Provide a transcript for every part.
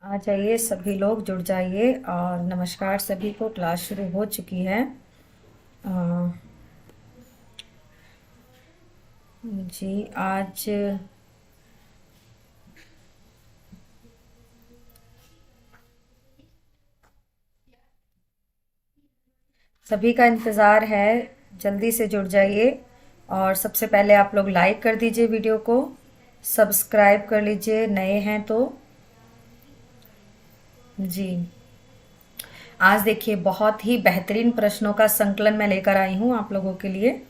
आ जाइए, सभी लोग जुड़ जाइए। और नमस्कार सभी को। क्लास शुरू हो चुकी है। अ, जी आज सभी का इंतज़ार है। जल्दी से जुड़ जाइए। और सबसे पहले आप लोग लाइक कर दीजिए वीडियो को, सब्सक्राइब कर लीजिए नए हैं तो। जी आज देखिए, बहुत ही बेहतरीन प्रश्नों का संकलन मैं लेकर आई हूँ आप लोगों के लिए।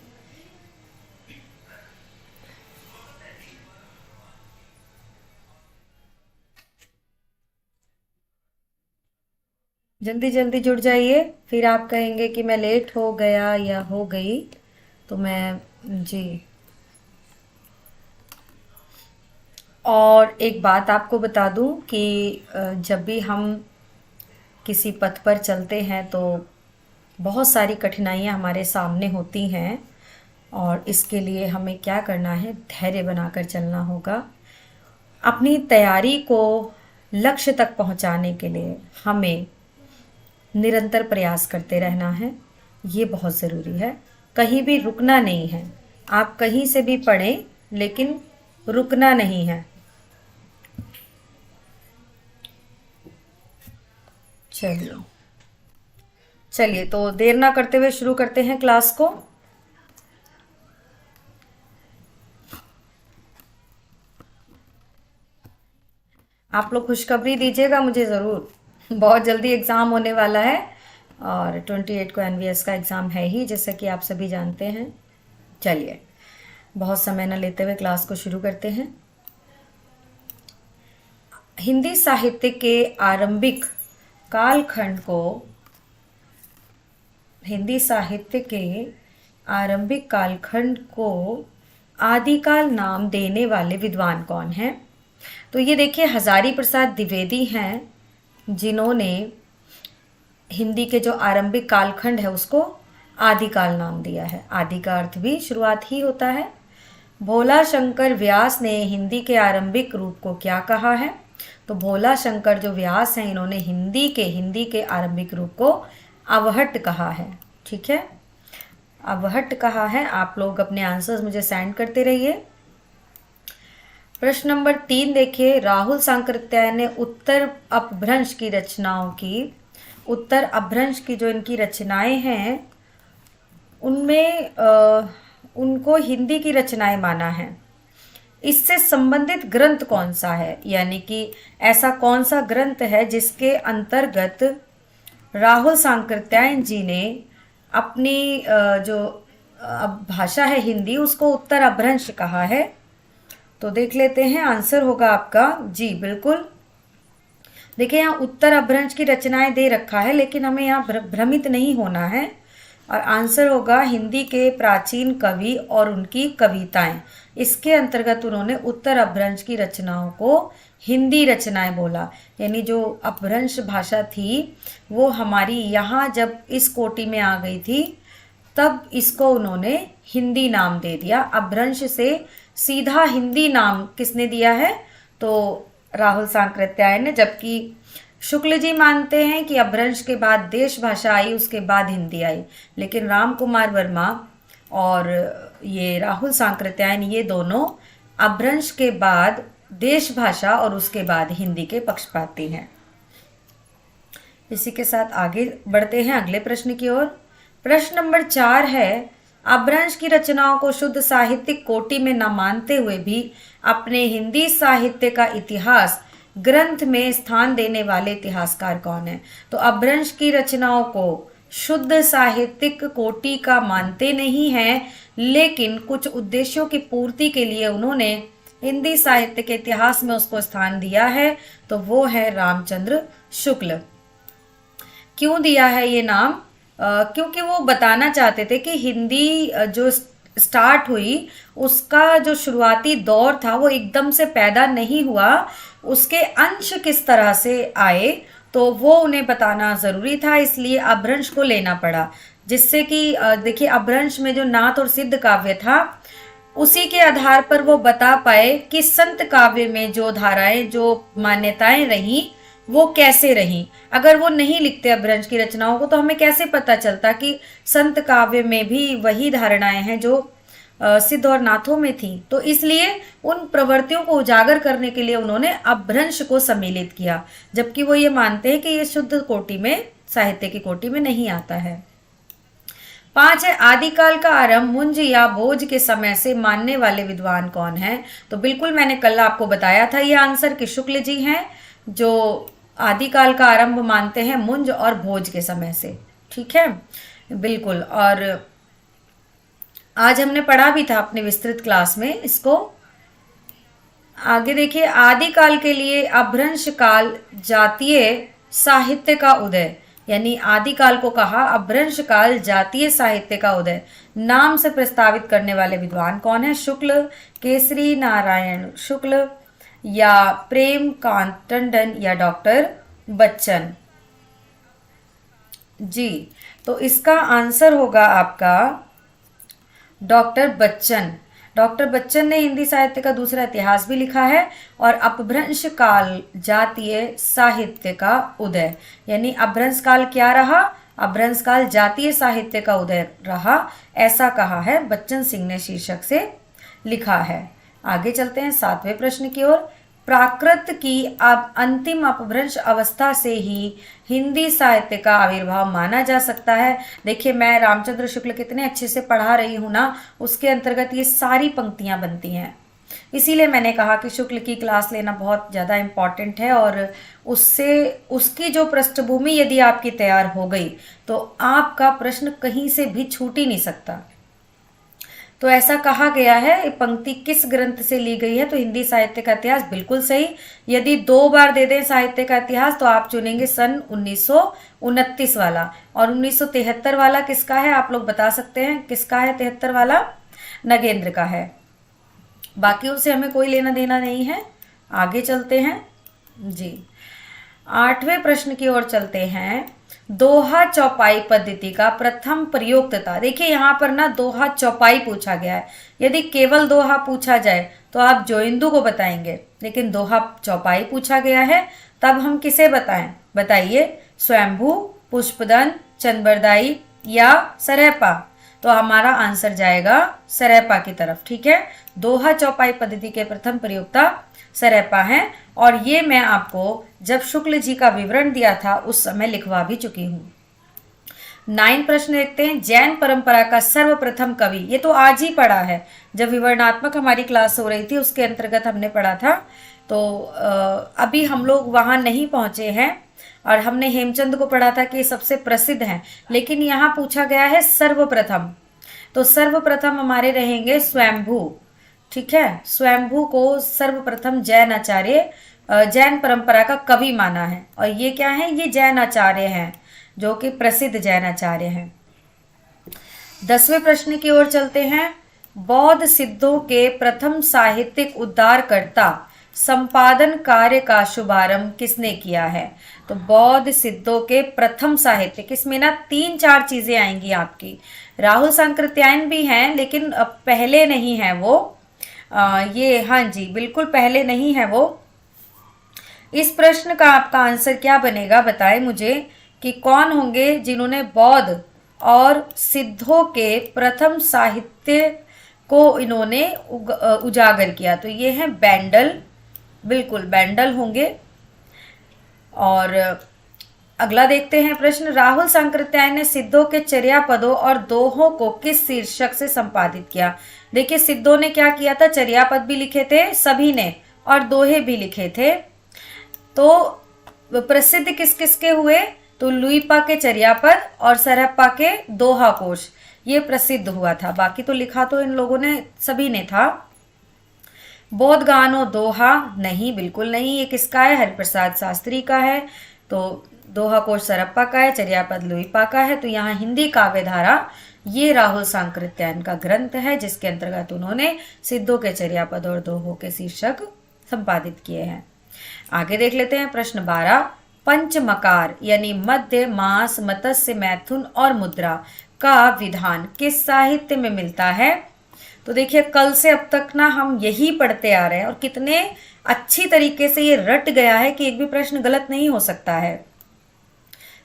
जल्दी जल्दी जुड़ जाइए, फिर आप कहेंगे कि मैं लेट हो गया या हो गई। तो मैं जी और एक बात आपको बता दूं कि जब भी हम किसी पथ पर चलते हैं तो बहुत सारी कठिनाइयां हमारे सामने होती हैं। और इसके लिए हमें क्या करना है, धैर्य बनाकर चलना होगा। अपनी तैयारी को लक्ष्य तक पहुंचाने के लिए हमें निरंतर प्रयास करते रहना है। ये बहुत ज़रूरी है। कहीं भी रुकना नहीं है। आप कहीं से भी पढ़ें, लेकिन रुकना नहीं है। चलिए चलिए, तो देर ना करते हुए शुरू करते हैं क्लास को। आप लोग खुशखबरी दीजिएगा मुझे ज़रूर। बहुत जल्दी एग्ज़ाम होने वाला है। और 28 को एनवीएस का एग्ज़ाम है ही, जैसे कि आप सभी जानते हैं। चलिए, बहुत समय न लेते हुए क्लास को शुरू करते हैं। हिंदी साहित्य के आरंभिक कालखंड को हिंदी साहित्य के आरंभिक कालखंड को आदिकाल नाम देने वाले विद्वान कौन हैं? तो ये देखिए, हजारी प्रसाद द्विवेदी हैं जिन्होंने हिंदी के जो आरंभिक कालखंड है उसको आदिकाल नाम दिया है। आदि का अर्थ भी शुरुआत ही होता है। भोला शंकर व्यास ने हिंदी के आरंभिक रूप को क्या कहा है? तो भोला शंकर जो व्यास हैं, इन्होंने हिंदी के आरंभिक रूप को अवहट कहा है। ठीक है, अवहट कहा है। आप लोग अपने आंसर्स मुझे सेंड करते रहिए। प्रश्न नंबर 3 देखिए, राहुल सांकृत्यायन ने उत्तर अपभ्रंश की जो इनकी रचनाएं हैं उनमें उनको हिंदी की रचनाएं माना है। इससे संबंधित ग्रंथ कौन सा है? यानी कि ऐसा कौन सा ग्रंथ है जिसके अंतर्गत राहुल सांकृत्यायन जी ने अपनी जो भाषा है हिंदी, उसको उत्तर अपभ्रंश कहा है? तो देख लेते हैं। आंसर होगा आपका जी, बिल्कुल। देखिए, यहाँ उत्तर अपभ्रंश की रचनाएं दे रखा है, लेकिन हमें यहाँ भ्रमित नहीं होना है। और आंसर होगा हिंदी के प्राचीन कवि और उनकी कविताएं। इसके अंतर्गत उन्होंने उत्तर अपभ्रंश की रचनाओं को हिंदी रचनाएं बोला। यानी जो अपभ्रंश भाषा थी वो हमारी यहाँ जब इस कोटि में आ गई थी, तब इसको उन्होंने हिंदी नाम दे दिया। अपभ्रंश से सीधा हिंदी नाम किसने दिया है? तो राहुल सांकृत्यायन ने। जबकि शुक्ल जी मानते हैं कि अपभ्रंश के बाद देश भाषा आई, उसके बाद हिंदी आई। लेकिन राम कुमार वर्मा और ये राहुल सांकृत्यायन, ये दोनों अपभ्रंश के बाद देश भाषा और उसके बाद हिंदी के पक्षपाती हैं। इसी के साथ आगे बढ़ते हैं अगले प्रश्न की ओर। प्रश्न नंबर 4 है, अपभ्रंश की रचनाओं को शुद्ध साहित्यिक कोटि में न मानते हुए भी अपने हिंदी साहित्य का इतिहास ग्रंथ में स्थान देने वाले इतिहासकार कौन है? तो अपभ्रंश की रचनाओं को शुद्ध साहित्यिक कोटि का मानते नहीं हैं, लेकिन कुछ उद्देश्यों की पूर्ति के लिए उन्होंने हिंदी साहित्य के इतिहास में उसको स्थान दिया है। तो वो है रामचंद्र शुक्ल। क्यों दिया है ये नाम? क्योंकि वो बताना चाहते थे कि हिंदी जो स्टार्ट हुई, उसका जो शुरुआती दौर था वो एकदम से पैदा नहीं हुआ, उसके अंश किस तरह से आए, तो वो उन्हें बताना ज़रूरी था। इसलिए अपभ्रंश को लेना पड़ा, जिससे कि देखिए, अपभ्रंश में जो नाथ और सिद्ध काव्य था, उसी के आधार पर वो बता पाए कि संत काव्य में जो धाराएं, जो मान्यताएं रही, वो कैसे रही। अगर वो नहीं लिखते अपभ्रंश की रचनाओं को तो हमें कैसे पता चलता कि संत काव्य में भी वही धारणाएं हैं जो सिद्ध और नाथों में थी। तो इसलिए उन प्रवृत्तियों को उजागर करने के लिए उन्होंने अपभ्रंश को सम्मिलित किया, जबकि वो ये मानते हैं कि ये शुद्ध कोटि में, साहित्य की कोटि में नहीं आता है। 5 है, आदिकाल का आरंभ मुंज या भोज के समय से मानने वाले विद्वान कौन है। तो बिल्कुल मैंने कल आपको बताया था ये आंसर कि शुक्ल जी हैं, जो आदिकाल का आरंभ मानते हैं मुंज और भोज के समय से। ठीक है, बिल्कुल। और आज हमने पढ़ा भी था अपने विस्तृत क्लास में इसको। आगे देखिए, आदिकाल के लिए अपभ्रंश काल जातीय साहित्य का उदय, यानी आदिकाल को कहा अपभ्रंश काल जातीय साहित्य का उदय नाम से प्रस्तावित करने वाले विद्वान कौन है। शुक्ल, केसरी नारायण शुक्ल, या प्रेम कांत टंडन, या डॉक्टर बच्चन जी। तो इसका आंसर होगा आपका डॉक्टर बच्चन। डॉक्टर बच्चन ने हिंदी साहित्य का दूसरा इतिहास भी लिखा है और अपभ्रंश काल जातीय साहित्य का उदय, यानी अपभ्रंश काल क्या रहा, अपभ्रंश काल जातीय साहित्य का उदय रहा, ऐसा कहा है बच्चन सिंह ने शीर्षक से लिखा है। आगे चलते हैं 7वें प्रश्न की ओर। प्राकृत की अब अंतिम अपभ्रंश अवस्था से ही हिंदी साहित्य का आविर्भाव माना जा सकता है। देखिए, मैं रामचंद्र शुक्ल कितने अच्छे से पढ़ा रही हूँ ना, उसके अंतर्गत ये सारी पंक्तियां बनती हैं। इसीलिए मैंने कहा कि शुक्ल की क्लास लेना बहुत ज़्यादा इम्पॉर्टेंट है, और उससे उसकी जो पृष्ठभूमि यदि आपकी तैयार हो गई तो आपका प्रश्न कहीं से भी छूट ही नहीं सकता। तो ऐसा कहा गया है, पंक्ति किस ग्रंथ से ली गई है, तो हिंदी साहित्य का इतिहास, बिल्कुल सही। यदि 2 बार दे दें साहित्य का इतिहास तो आप चुनेंगे सन 1929 वाला, और 1973 वाला किसका है, आप लोग बता सकते हैं किसका है 73 वाला, नगेंद्र का है। बाकी उससे हमें कोई लेना देना नहीं है। आगे चलते हैं जी, 8वें प्रश्न की ओर चलते हैं। दोहा चौपाई पद्धति का प्रथम प्रयोक्ता। देखिए, यहाँ पर ना दोहा चौपाई पूछा गया है। यदि केवल दोहा पूछा जाए तो आप जोइंदू को बताएंगे, लेकिन दोहा चौपाई पूछा गया है, तब हम किसे बताएं, बताइए। स्वयंभू, पुष्पदन, चंद्रबरदाई या सरहपा। तो हमारा आंसर जाएगा सरहपा की तरफ। ठीक है, दोहा चौपाई पद्धति के प्रथम प्रयोक्ता सरहपा हैं, और ये मैं आपको जब शुक्ल जी का विवरण दिया था उस समय लिखवा भी चुकी हूँ। 9 प्रश्न देखते हैं। जैन परंपरा का सर्वप्रथम कवि, ये तो आज ही पढ़ा है, जब विवरणात्मक हमारी क्लास हो रही थी उसके अंतर्गत हमने पढ़ा था। तो अभी हम लोग वहाँ नहीं पहुँचे हैं, और हमने हेमचंद को पढ़ा था कि सबसे प्रसिद्ध हैं, लेकिन यहाँ पूछा गया है सर्वप्रथम। तो सर्वप्रथम हमारे रहेंगे स्वयंभू। ठीक है, स्वयंभू को सर्वप्रथम जैन आचार्य, जैन परंपरा का कवि माना है, और ये क्या है, ये जैन आचार्य हैं जो कि प्रसिद्ध जैन आचार्य हैं। 10वें प्रश्न की ओर चलते हैं। बौद्ध सिद्धों के प्रथम साहित्यिक उद्धारकर्ता संपादन कार्य का शुभारंभ किसने किया है। तो बौद्ध सिद्धों के प्रथम साहित्य, किसमें ना 3-4 चीजें आएंगी आपकी। राहुल सांकृत्यायन भी हैं, लेकिन पहले नहीं है वो, ये, हाँ जी बिल्कुल पहले नहीं है वो। इस प्रश्न का आपका आंसर क्या बनेगा, बताएं मुझे कि कौन होंगे जिन्होंने बौद्ध और सिद्धों के प्रथम साहित्य को इन्होंने उजागर किया। तो ये हैं बैंडल, बिल्कुल बैंडल होंगे। और अगला देखते हैं प्रश्न। राहुल सांकृत्यायन ने सिद्धों के चर्यापदों और दोहों को किस शीर्षक से संपादित किया। देखिए, सिद्धों ने क्या किया था, चर्यापद भी लिखे थे सभी ने, और दोहे भी लिखे थे। तो प्रसिद्ध किस किस के हुए, तो लुईपा के चर्यापद और सरहप्पा के दोहा कोश, ये प्रसिद्ध हुआ था। बाकी तो लिखा तो इन लोगों ने सभी ने था। बोध गानो दोहा नहीं, बिल्कुल नहीं। ये किसका है, हरिप्रसाद शास्त्री का है। तो दोहा कोश सरहप्पा का है, चर्यापद लुईपा का है। तो यहाँ हिंदी काव्य धारा ये राहुल सांकृत्यायन का ग्रंथ है, जिसके अंतर्गत उन्होंने सिद्धों के चर्यापद और दोहों के शीर्षक संपादित किए हैं। आगे देख लेते हैं प्रश्न 12। पंचमकार यानी मध्य, मास, मत्स्य, मैथुन और मुद्रा का विधान किस साहित्य में मिलता है। तो देखिए कल से अब तक ना हम यही पढ़ते आ रहे हैं और कितने अच्छी तरीके से ये रट गया है कि एक भी प्रश्न गलत नहीं हो सकता है।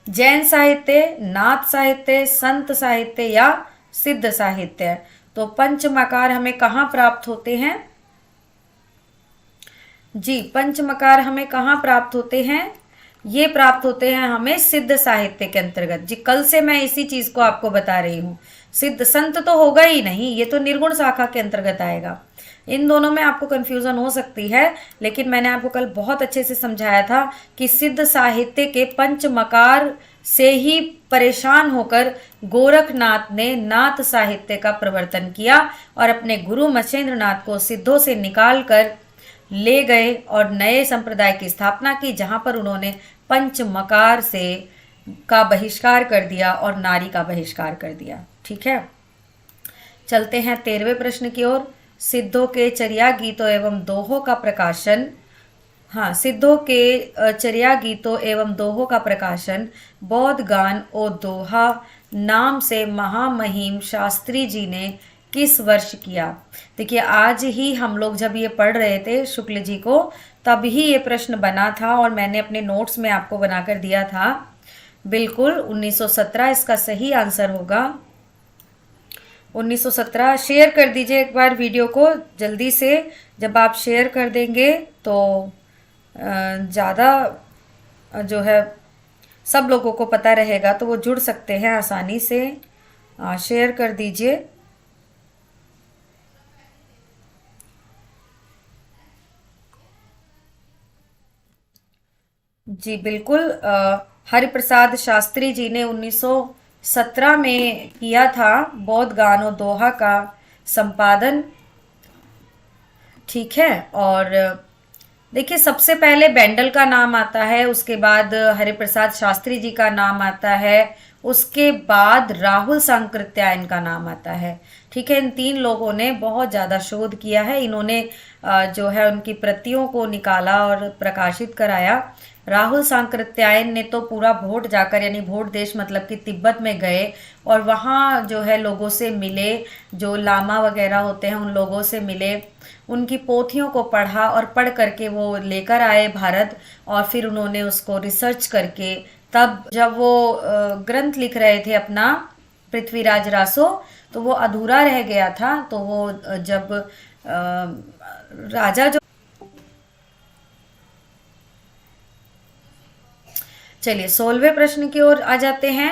जैन साहित्य, नाथ साहित्य, संत साहित्य या सिद्ध साहित्य। तो पंचमकार हमें कहाँ प्राप्त होते हैं? जी, पंचमकार हमें कहाँ प्राप्त होते हैं? ये प्राप्त होते हैं हमें सिद्ध साहित्य के अंतर्गत। जी, कल से मैं इसी चीज को आपको बता रही हूँ। सिद्ध संत तो होगा ही नहीं, ये तो निर्गुण शाखा के अंतर्गत आएगा। इन दोनों में आपको कंफ्यूजन हो सकती है, लेकिन मैंने आपको कल बहुत अच्छे से समझाया था कि सिद्ध साहित्य के पंचमकार से ही परेशान होकर गोरखनाथ ने नाथ साहित्य का प्रवर्तन किया और अपने गुरु मच्छेंद्र नाथ को सिद्धों से निकाल कर ले गए और नए संप्रदाय की स्थापना की, जहां पर उन्होंने पंचमकार से का बहिष्कार कर दिया और नारी का बहिष्कार कर दिया। ठीक है, चलते हैं 13वें प्रश्न की ओर। सिद्धों के चर्या गीतों एवं दोहों का प्रकाशन, हाँ, सिद्धों के चर्या गीतों एवं दोहों का प्रकाशन बौद्ध गान ओ दोहा नाम से महामहिम शास्त्री जी ने किस वर्ष किया? देखिए आज ही हम लोग जब ये पढ़ रहे थे शुक्ल जी को, तब ही ये प्रश्न बना था और मैंने अपने नोट्स में आपको बनाकर दिया था। बिल्कुल 1917 इसका सही आंसर होगा। 1917। शेयर कर दीजिए एक बार वीडियो को जल्दी से। जब आप शेयर कर देंगे तो ज़्यादा जो है सब लोगों को पता रहेगा, तो वो जुड़ सकते हैं आसानी से। शेयर कर दीजिए। जी बिल्कुल, हरिप्रसाद शास्त्री जी ने 1917 में किया था बौद्ध गान और दोहा का संपादन। ठीक है, और देखिए सबसे पहले बेंडल का नाम आता है, उसके बाद हरिप्रसाद शास्त्री जी का नाम आता है, उसके बाद राहुल सांकृत्यायन का नाम आता है। ठीक है, इन तीन लोगों ने बहुत ज़्यादा शोध किया है। इन्होंने जो है उनकी प्रतियों को निकाला और प्रकाशित कराया। राहुल सांकृत्यायन ने तो पूरा भोट जाकर, यानी भोट देश मतलब कि तिब्बत में गए और वहाँ जो है लोगों से मिले, जो लामा वगैरह होते हैं उन लोगों से मिले, उनकी पोथियों को पढ़ा और पढ़ करके वो लेकर आए भारत, और फिर उन्होंने उसको रिसर्च करके तब जब वो ग्रंथ लिख रहे थे अपना पृथ्वीराज रासो, तो वो अधूरा रह गया था। तो वो जब राजा जो, चलिए 16वें प्रश्न की ओर आ जाते हैं।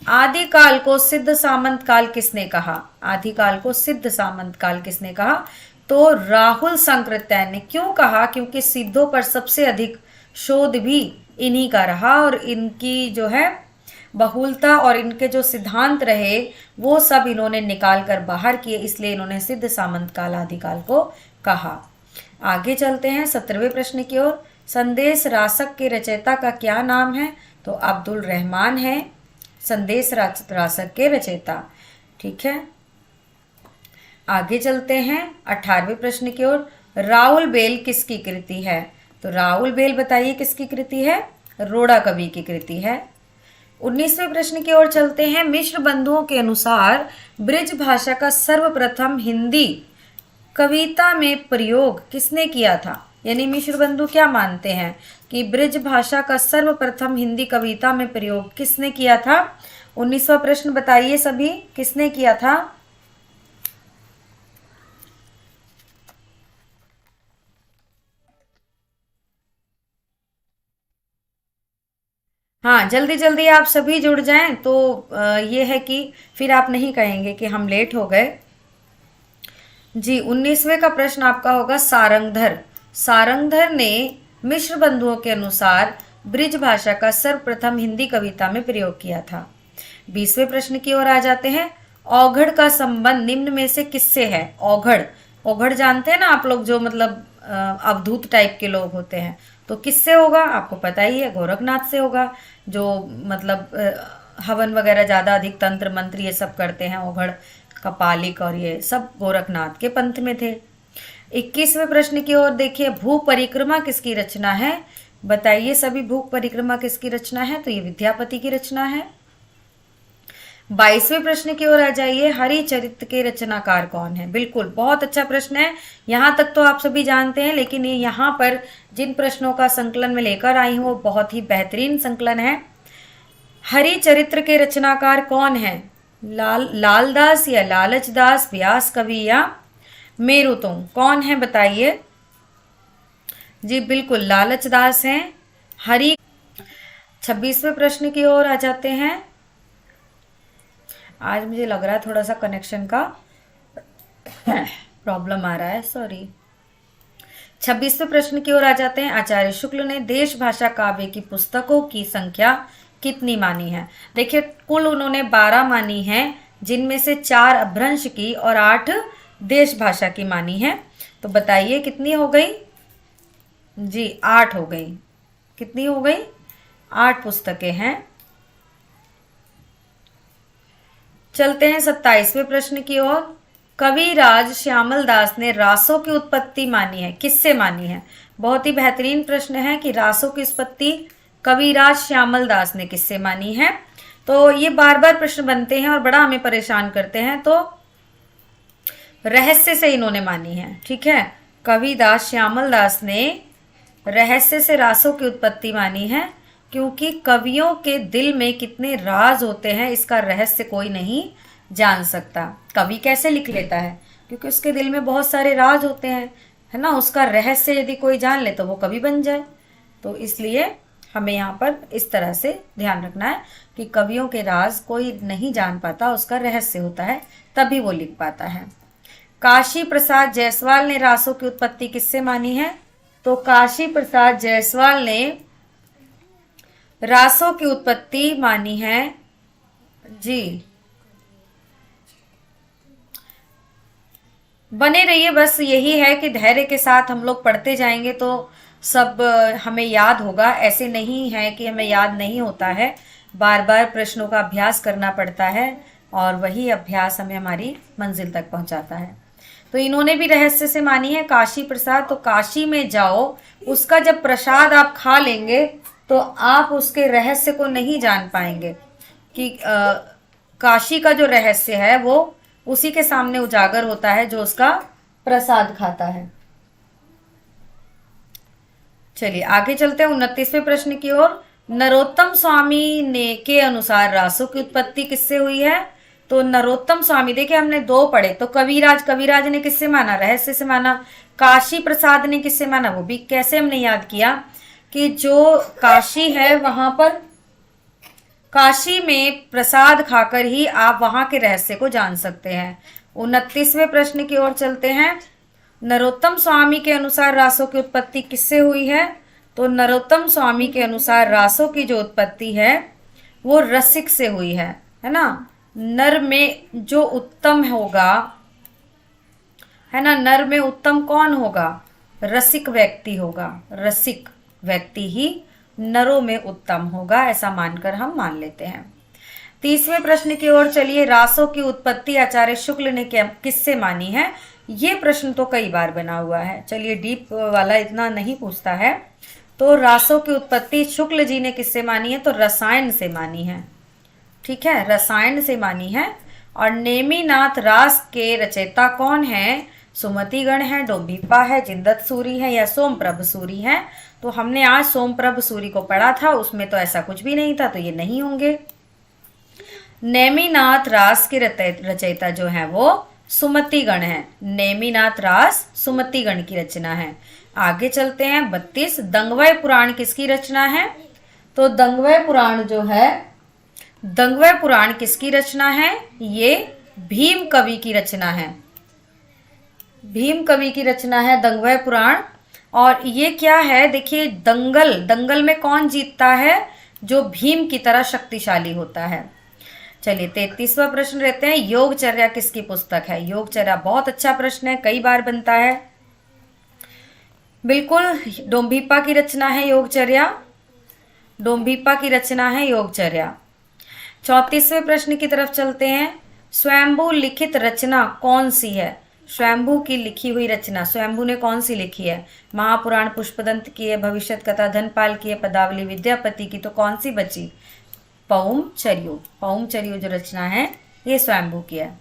आदिकाल को सिद्ध सामंत काल किसने कहा? आदिकाल को सिद्ध सामंत काल किसने कहा? तो राहुल सांकृत्यायन ने। क्यों कहा? क्योंकि सिद्धों पर सबसे अधिक शोध भी इन्हीं का रहा और इनकी जो है बहुलता और इनके जो सिद्धांत रहे वो सब इन्होंने निकाल कर बाहर किए, इसलिए इन्होंने सिद्ध सामंत काल आदिकाल को कहा। आगे चलते हैं 17वें प्रश्न की ओर। संदेश रासक के रचयिता का क्या नाम है? तो अब्दुल रहमान है संदेश रासक के रचयिता। ठीक है, आगे चलते हैं 18वें प्रश्न की ओर। राउल बेल किसकी कृति है? तो राउल बेल बताइए किसकी कृति है? रोड़ा कवि की कृति है। 19वें प्रश्न की ओर चलते हैं। मिश्र बंधुओं के अनुसार ब्रिज भाषा का सर्वप्रथम हिंदी कविता में प्रयोग किसने किया था? यानी मिश्र बंधु क्या मानते हैं कि ब्रिज भाषा का सर्वप्रथम हिंदी कविता में प्रयोग किसने किया था? 19वां प्रश्न बताइए सभी, किसने किया था? हाँ, जल्दी जल्दी आप सभी जुड़ जाएं तो ये है कि फिर आप नहीं कहेंगे कि हम लेट हो गए। जी 19वें का प्रश्न आपका होगा सारंगधर। सारंगधर ने मिश्र बंधुओं के अनुसार ब्रिज भाषा का सर्वप्रथम हिंदी कविता में प्रयोग किया था। 20वें प्रश्न की ओर आ जाते हैं। औघड़ का संबंध निम्न में से किससे है? औघड़, औघड़ जानते हैं ना आप लोग, जो मतलब अवधूत टाइप के लोग होते हैं, तो किससे होगा? आपको पता ही है, गोरखनाथ से होगा, जो मतलब हवन वगैरह ज्यादा अधिक तंत्र मंत्र ये सब करते हैं। औघड़ कपालिक और ये सब गोरखनाथ के पंथ में थे। 21वें प्रश्न की ओर देखिए। भू परिक्रमा किसकी रचना है? बताइए सभी, भू परिक्रमा किसकी रचना है? तो ये विद्यापति की रचना है। 22वें प्रश्न की ओर आ जाइए। हरिचरित्र के रचनाकार कौन है? बिल्कुल, बहुत अच्छा प्रश्न है। यहाँ तक तो आप सभी जानते हैं, लेकिन ये यहाँ पर जिन प्रश्नों का संकलन में लेकर आई हूँ वो बहुत ही बेहतरीन संकलन है। हरिचरित्र के रचनाकार कौन है? लालदास या लालचदास, व्यास कवि या मेरुतुंग, कौन है बताइए? जी बिल्कुल, लालचदास हैं। हरि 26वें प्रश्न की ओर आ जाते हैं। आज मुझे लग रहा है थोड़ा सा कनेक्शन का प्रॉब्लम आ रहा है, सॉरी। 26वें प्रश्न की ओर आ जाते हैं। आचार्य शुक्ल ने देश भाषा काव्य की पुस्तकों की संख्या कितनी मानी है? देखिए, कुल उन्होंने 12 मानी है, जिनमें से 4 अपभ्रंश की और 8 देश भाषा की मानी है। तो बताइए कितनी हो गई? जी 8 हो गई। कितनी हो गई? 8 पुस्तकें हैं। चलते हैं 27वें प्रश्न की ओर। कविराज श्यामल दास ने रासों की उत्पत्ति मानी है, किससे मानी है? बहुत ही बेहतरीन प्रश्न है कि रासों की उत्पत्ति कविराज श्यामल दास ने किससे मानी है। तो ये बार बार प्रश्न बनते हैं और बड़ा हमें परेशान करते हैं। तो रहस्य से इन्होंने मानी है, ठीक है। कविदास श्यामल दास ने रहस्य से रासों की उत्पत्ति मानी है, क्योंकि कवियों के दिल में कितने राज होते हैं इसका रहस्य कोई नहीं जान सकता। कवि कैसे लिख लेता है? क्योंकि उसके दिल में बहुत सारे राज होते हैं, है ना। उसका रहस्य यदि कोई जान ले तो वो कवि बन जाए। तो इसलिए हमें यहाँ पर इस तरह से ध्यान रखना है कि कवियों के राज कोई नहीं जान पाता, उसका रहस्य होता है, तभी वो लिख पाता है। काशी प्रसाद जायसवाल ने रासों की उत्पत्ति किससे मानी है? तो काशी प्रसाद जायसवाल ने रासों की उत्पत्ति मानी है जी। बने रहिए, बस यही है कि धैर्य के साथ हम लोग पढ़ते जाएंगे तो सब हमें याद होगा। ऐसे नहीं है कि हमें याद नहीं होता है, बार बार प्रश्नों का अभ्यास करना पड़ता है और वही अभ्यास हमें हमारी मंजिल तक पहुंचाता है। तो इन्होंने भी रहस्य से मानी है काशी प्रसाद। तो काशी में जाओ, उसका जब प्रसाद आप खा लेंगे तो आप उसके रहस्य को नहीं जान पाएंगे कि काशी का जो रहस्य है वो उसी के सामने उजागर होता है जो उसका प्रसाद खाता है। चलिए आगे चलते हैं 29वें प्रश्न की ओर। नरोत्तम स्वामी ने के अनुसार रासों की उत्पत्ति किससे हुई है? तो नरोत्तम स्वामी, देखिए हमने 2 पढ़े। तो कविराज ने किससे माना? रहस्य से माना। काशी प्रसाद ने किससे माना? वो भी कैसे हमने याद किया कि जो काशी है वहां पर, काशी में प्रसाद खाकर ही आप वहां के रहस्य को जान सकते हैं। 29वें प्रश्न की ओर चलते हैं। नरोत्तम स्वामी के अनुसार रासों की उत्पत्ति किससे हुई है? तो नरोत्तम स्वामी के अनुसार रासों की जो उत्पत्ति है वो रसिक से हुई है ना। नर में जो उत्तम होगा, है ना, नर में उत्तम कौन होगा? रसिक व्यक्ति होगा। रसिक व्यक्ति ही नरों में उत्तम होगा, ऐसा मानकर हम मान लेते हैं। 30वें प्रश्न की ओर चलिए। रासों की उत्पत्ति आचार्य शुक्ल ने किससे मानी है? ये प्रश्न तो कई बार बना हुआ है। चलिए डीप वाला इतना नहीं पूछता है। तो रासों की उत्पत्ति शुक्ल जी ने किससे मानी है? तो रसायन से मानी है, ठीक है, रसायन से मानी है। और नेमिनाथ रास के रचयिता कौन है? सुमतिगण है, डोंबिप्पा है, जिनदत्त सूरी है या सोमप्रभ सूरी है? तो हमने आज सोमप्रभ सूरी को पढ़ा था, उसमें तो ऐसा कुछ भी नहीं था, तो ये नहीं होंगे। नेमिनाथ रास के रचयिता जो है वो सुमतिगण है। नेमिनाथ रास सुमतिगण की रचना है। आगे चलते हैं 32। दंगवय पुराण किसकी रचना है? तो दंगवय पुराण जो है, दंगवय पुराण किसकी रचना है? ये भीम कवि की रचना है। भीम कवि की रचना है दंगवय पुराण। और ये क्या है? देखिए दंगल में कौन जीतता है? जो भीम की तरह शक्तिशाली होता है। चलिए 33वां प्रश्न रहते हैं। योगचर्या किसकी पुस्तक है? योगचर्या बहुत अच्छा प्रश्न है, कई बार बनता है। बिल्कुल डोंबिप्पा की रचना है योगचर्या। डोंबिप्पा की रचना है योगचर्या। 34वें प्रश्न की तरफ चलते हैं। स्वयंभू लिखित रचना कौन सी है? स्वयंभू की लिखी हुई रचना स्वयंभू ने कौन सी लिखी है? महापुराण पुष्पदंत की है, भविष्यत कथा धनपाल की है, पदावली विद्यापति की, तो कौन सी बची? पौमचर्यु जो रचना है ये स्वयंभू की है।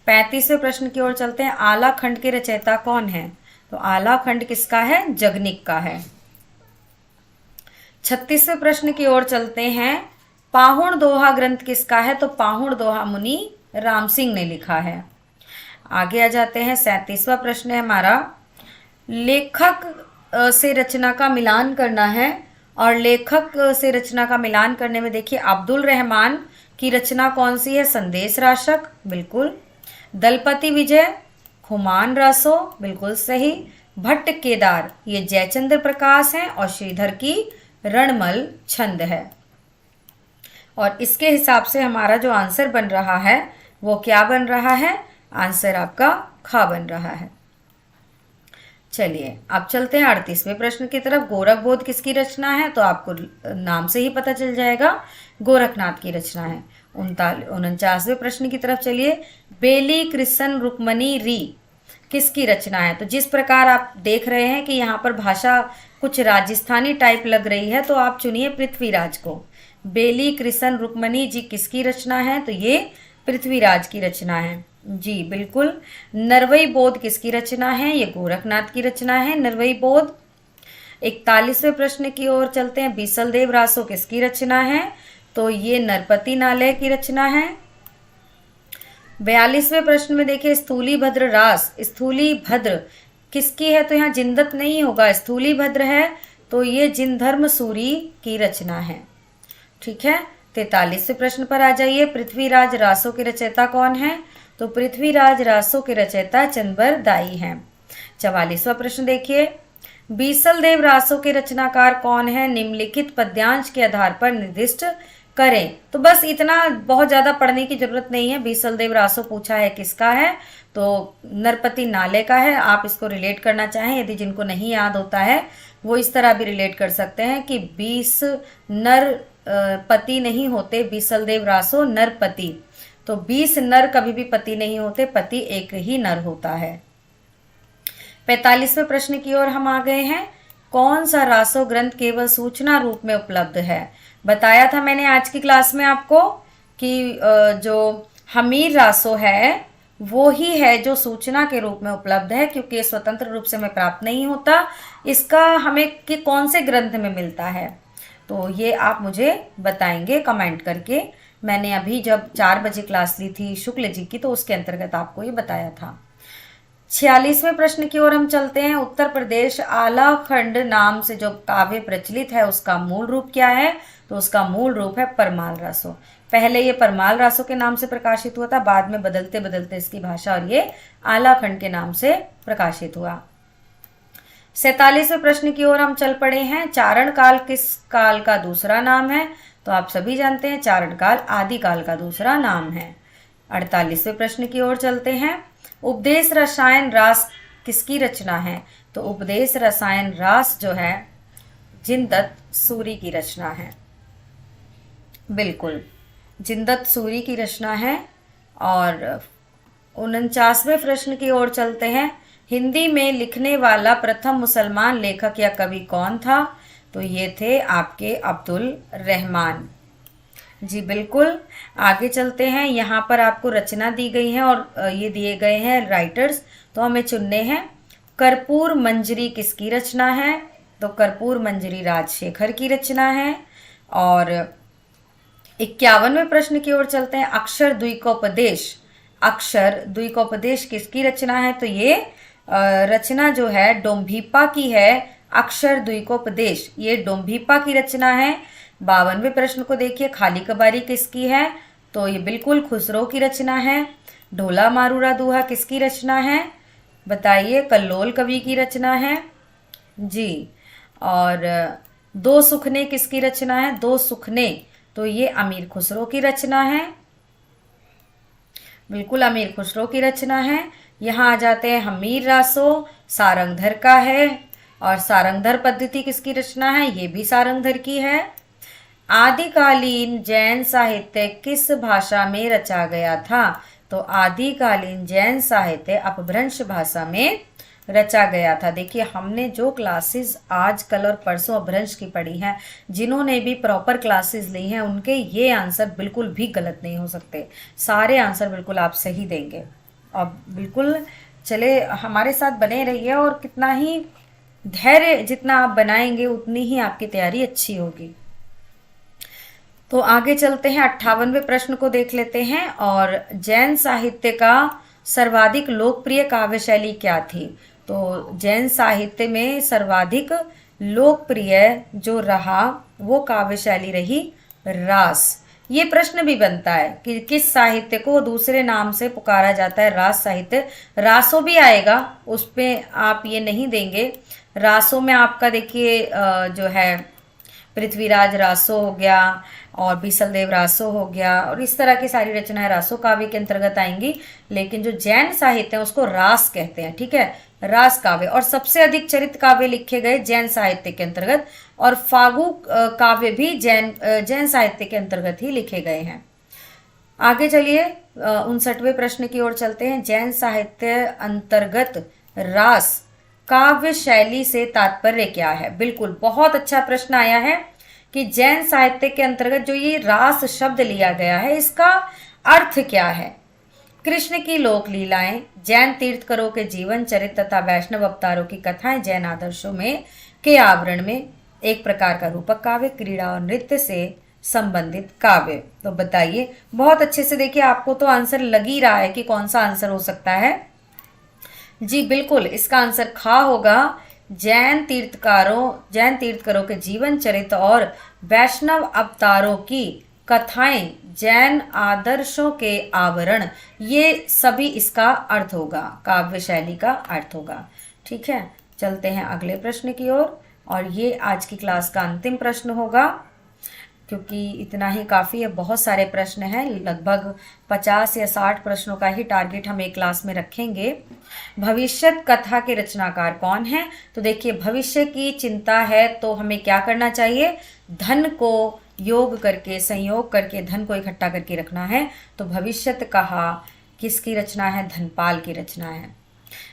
35वें प्रश्न की ओर चलते हैं। आला खंड के रचयिता कौन है? तो आला खंड किसका है? जगनिक का है। 36वें प्रश्न की ओर चलते हैं। पाहुण दोहा ग्रंथ किसका है? तो पाहुण दोहा मुनि राम सिंह ने लिखा है। आगे आ जाते हैं। 37वां प्रश्न है हमारा, लेखक से रचना का मिलान करना है, और लेखक से रचना का मिलान करने में देखिए अब्दुल रहमान की रचना कौन सी है? संदेश राशक, बिल्कुल। दलपति विजय, खुमान रासो, बिल्कुल सही। भट्ट केदार, ये जयचंद्र प्रकाश है, और श्रीधर की रणमल छंद है। और इसके हिसाब से हमारा जो आंसर बन रहा है वो क्या बन रहा है? आंसर आपका खा बन रहा है। चलिए अब चलते हैं 38वें प्रश्न की तरफ। गोरख बोध किसकी रचना है? तो आपको नाम से ही पता चल जाएगा, गोरखनाथ की रचना है। 49वें प्रश्न की तरफ चलिए। बेली कृष्ण रुक्मणी री किसकी रचना है? तो जिस प्रकार आप देख रहे हैं कि यहाँ पर भाषा कुछ राजस्थानी टाइप लग रही है, तो आप चुनिए पृथ्वीराज को। बेली कृष्ण रुक्मणी जी किसकी रचना है? तो ये पृथ्वीराज की रचना है जी, बिल्कुल। नरवई बोध किसकी रचना है? ये गोरखनाथ की रचना है, नरवई बोध। 41वें प्रश्न की ओर चलते हैं। बीसलदेव रासो किसकी रचना है? तो ये नरपति नालय की रचना है। 42वें प्रश्न में देखिए, स्थूली भद्र रास, स्थूली भद्र किसकी है? तो यहाँ जिंदत नहीं होगा, स्थूली भद्र है, तो ये जिनधर्म सूरी की रचना है। ठीक है। 43वें प्रश्न पर आ जाइए। पृथ्वीराज रासो के रचयिता कौन है? तो पृथ्वीराज रासो के रचयिता चंद्रबर दाई हैं। 44वां प्रश्न देखिए। बीसलदेव रासो के रचनाकार कौन है? निम्नलिखित पद्यांश के आधार पर निर्दिष्ट करें। तो बस इतना, बहुत ज्यादा पढ़ने की जरूरत नहीं है। बीसलदेव रासो पूछा है किसका है? तो नरपति नाले का है। आप इसको रिलेट करना चाहें, यदि जिनको नहीं याद होता है वो इस तरह भी रिलेट कर सकते हैं कि 20 नर पति नहीं होते, बीसलदेव रासो नरपति। तो 20 नर कभी भी पति नहीं होते, पति एक ही नर होता है। 45वें प्रश्न की ओर हम आ गए हैं। कौन सा रासो ग्रंथ केवल सूचना रूप में उपलब्ध है? बताया था मैंने आज की क्लास में आपको कि जो हमीर रासो है वो ही है जो सूचना के रूप में उपलब्ध है, क्योंकि ये स्वतंत्र रूप से हमें प्राप्त नहीं होता। इसका हमें कि कौन से ग्रंथ में मिलता है, तो ये आप मुझे बताएंगे कमेंट करके। मैंने अभी जब 4 बजे क्लास ली थी शुक्ल जी की, तो उसके अंतर्गत आपको ये बताया था। 46वें प्रश्न की ओर हम चलते हैं। उत्तर प्रदेश आला खंड नाम से जो काव्य प्रचलित है उसका मूल रूप क्या है? तो उसका मूल रूप है परमाल रासो। पहले ये परमाल रासो के नाम से प्रकाशित हुआ था, बाद में बदलते बदलते इसकी भाषा और ये आला खंड के नाम से प्रकाशित हुआ। 47वें प्रश्न की ओर हम चल पड़े हैं। चारण काल किस काल का दूसरा नाम है? तो आप सभी जानते हैं चारण काल आदि काल का दूसरा नाम है। 48वें प्रश्न की ओर चलते हैं। उपदेश रसायन रास किसकी रचना है? तो उपदेश रसायन रास जो है जिनदत्त सूरी की रचना है, बिल्कुल जिनदत्त सूरी की रचना है। और 49वें प्रश्न की ओर चलते हैं। हिंदी में लिखने वाला प्रथम मुसलमान लेखक या कवि कौन था? तो ये थे आपके अब्दुल रहमान जी, बिल्कुल। आगे चलते हैं। यहाँ पर आपको रचना दी गई है और ये दिए गए हैं राइटर्स, तो हमें चुनने हैं। कर्पूर मंजरी किसकी रचना है? तो कर्पूर मंजरी राजशेखर की रचना है। और 51वें प्रश्न की ओर चलते हैं। अक्षर द्विकोपदेश, अक्षर द्विकोपदेश किसकी रचना है? तो ये रचना जो है डोम्भीपा की है। अक्षर द्विकोपदेश ये डोम्भीपा की रचना है। 52वें प्रश्न को देखिए। खाली कबारी किसकी है? तो ये बिल्कुल खुसरो की रचना है। ढोला मारूरा दूहा किसकी रचना है? बताइए, कल्लोल कवि की रचना है जी। और दो सुखने किसकी रचना है? दो सुखने, तो ये अमीर खुसरो की रचना है, बिल्कुल अमीर खुसरो की रचना है। यहाँ आ जाते हैं। हमीर रासो सारंगधर का है, और सारंगधर पद्धति किसकी रचना है? ये भी सारंगधर की है। आदिकालीन जैन साहित्य किस भाषा में रचा गया था? तो आदिकालीन जैन साहित्य अपभ्रंश भाषा में रचा गया था। देखिए हमने जो क्लासेस आज कल और परसों अपभ्रंश की पढ़ी हैं, जिन्होंने भी प्रॉपर क्लासेस ली हैं उनके ये आंसर बिल्कुल भी गलत नहीं हो सकते, सारे आंसर बिल्कुल आप सही देंगे। अब बिल्कुल चले हमारे साथ बने रहिए, और कितना ही धैर्य जितना आप बनाएंगे उतनी ही आपकी तैयारी अच्छी होगी। तो आगे चलते हैं, 58वें प्रश्न को देख लेते हैं। और जैन साहित्य का सर्वाधिक लोकप्रिय काव्य शैली क्या थी? तो जैन साहित्य में सर्वाधिक लोकप्रिय जो रहा वो काव्य शैली रही रास। ये प्रश्न भी बनता है कि किस साहित्य को दूसरे नाम से पुकारा जाता है? रास साहित्य। रासो भी आएगा, उस पे आप ये नहीं देंगे। रासो में आपका देखिए जो है पृथ्वीराज रासो हो गया और बीसलदेव रासो हो गया, और इस तरह की सारी रचनाएं रासो काव्य के अंतर्गत आएंगी। लेकिन जो जैन साहित्य है उसको रास कहते हैं, ठीक है, रास काव्य। और सबसे अधिक चरित काव्य लिखे गए जैन साहित्य के अंतर्गत, और फागु काव्य भी जैन साहित्य के अंतर्गत ही लिखे गए हैं। आगे चलिए 59वें प्रश्न की ओर चलते हैं। जैन साहित्य अंतर्गत रास काव्य शैली से तात्पर्य क्या है? बिल्कुल बहुत अच्छा प्रश्न आया है कि जैन साहित्य के अंतर्गत जो ये रास शब्द लिया गया है इसका अर्थ क्या है? कृष्ण की लोक लीलाएं, जैन तीर्थकरों के जीवन चरित्र तथा वैष्णव अवतारों की कथाएं जैन आदर्शों में के आवरण में एक प्रकार का रूपक काव्य, क्रीड़ा और नृत्य से संबंधित काव्य। तो बताइए, बहुत अच्छे से देखिए, आपको तो आंसर लग ही रहा है कि कौन सा आंसर हो सकता है। जी बिल्कुल, इसका आंसर खा होगा। जैन तीर्थकरों के जीवन चरित्र और वैष्णव अवतारों की कथाएं जैन आदर्शों के आवरण, ये सभी इसका अर्थ होगा, काव्य शैली का अर्थ होगा। ठीक है, चलते हैं अगले प्रश्न की ओर, और ये आज की क्लास का अंतिम प्रश्न होगा, क्योंकि इतना ही काफ़ी है। बहुत सारे प्रश्न हैं, लगभग 50 या 60 प्रश्नों का ही टारगेट हम एक क्लास में रखेंगे। भविष्यत कथा के रचनाकार कौन है? तो देखिए, भविष्य की चिंता है तो हमें क्या करना चाहिए? धन को योग करके, संयोग करके धन को इकट्ठा करके रखना है। तो भविष्यत कहा किसकी रचना है? धनपाल की रचना है।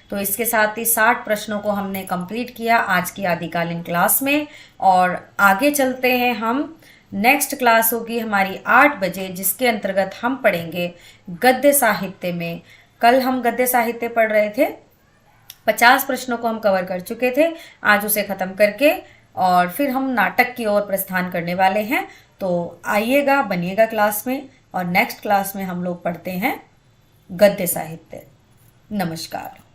तो इसके साथ ही 60 प्रश्नों को हमने कंप्लीट किया आज की आदिकालीन क्लास में, और आगे चलते हैं हम। नेक्स्ट क्लास होगी हमारी 8 बजे, जिसके अंतर्गत हम पढ़ेंगे गद्य साहित्य में। कल हम गद्य साहित्य पढ़ रहे थे, 50 प्रश्नों को हम कवर कर चुके थे, आज उसे ख़त्म करके और फिर हम नाटक की ओर प्रस्थान करने वाले हैं। तो आइएगा, बनिएगा क्लास में, और नेक्स्ट क्लास में हम लोग पढ़ते हैं गद्य साहित्य। नमस्कार।